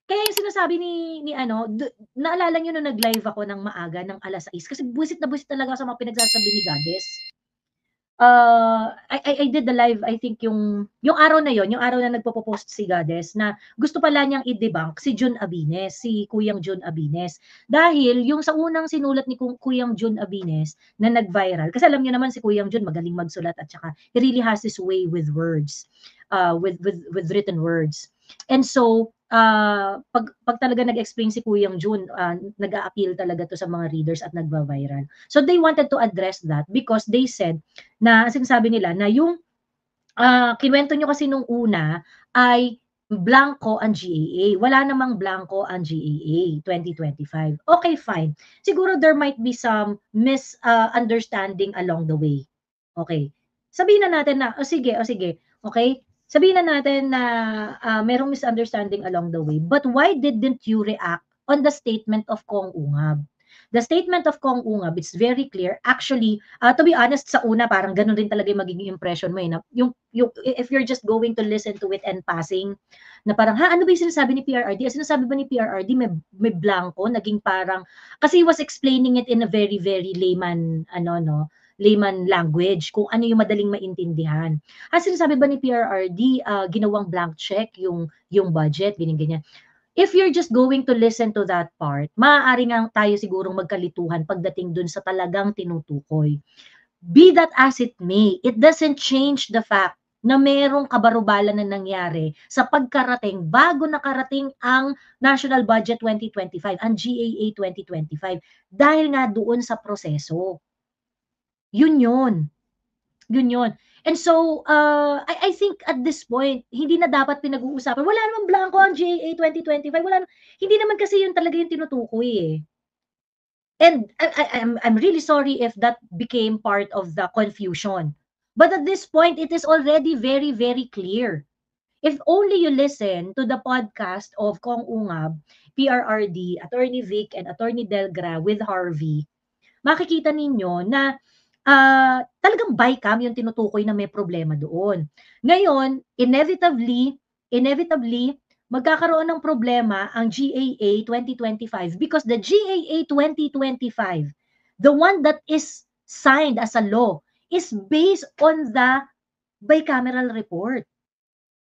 Kaya yung sinasabi ni ano, naalala niyo nung nag-live ako ng maaga ng 6:00 kasi buwisit na buwisit talaga sa mga pinagsasabi ni Goddess. I did the live, I think yung araw na yon, yung araw na nagpo-post si Goddess na gusto pala niyang i-debunk si Jun Abines, si Kuyang Jun Abines. Dahil yung sa unang sinulat ni Kuyang Jun Abines na nag-viral, kasi alam niyo naman si Kuyang Jun magaling magsulat at saka he really has his way with words, with written words. And so, pag talaga nag-explain si Kuyang Jun, nag-a-appeal talaga to sa mga readers at nagva-viral. So they wanted to address that because they said na sinasabi nila na yung kinuwento nyo kasi nung una ay blanco ang GAA. Wala namang blanco ang GAA 2025. Okay, fine. Siguro there might be some misunderstanding along the way. Okay. Sabihin na natin na, o sige, okay? Sabihin na natin na merong misunderstanding along the way. But why didn't you react on the statement of Kong Ungab? The statement of Kong Ungab, it's very clear. Actually, to be honest, sa una, parang ganun rin talaga yung magiging impression mo eh. Na, if you're just going to listen to it and passing, na parang, ha, ano ba yung sinasabi ni PRRD? Sinasabi ba ni PRRD may blanco? Naging parang, kasi he was explaining it in a very, very layman, layman language, kung ano yung madaling maintindihan. Sinasabi ba ni PRRD, ginawang blank check yung budget, ganyan-ganyan. If you're just going to listen to that part, maaari nga tayo sigurong magkalituhan pagdating dun sa talagang tinutukoy. Be that as it may, it doesn't change the fact na merong kabarubalan na nangyari sa pagkarating bago nakarating ang National Budget 2025, ang GAA 2025, dahil nga doon sa proseso. Yun yun. Yun yun. And so, I think at this point, hindi na dapat pinag-uusapan. Wala namang blanco ang GAA 2025. Hindi naman kasi yun talaga yung tinutukoy eh. And I'm really sorry if that became part of the confusion. But at this point, it is already very, very clear. If only you listen to the podcast of Kong Ungab, PRRD, Attorney Vic, and Attorney Delgra with Harvey, makikita ninyo na talagang bycam yung tinutukoy na may problema doon. Ngayon, inevitably, magkakaroon ng problema ang GAA 2025 because the GAA 2025, the one that is signed as a law, is based on the bicameral report.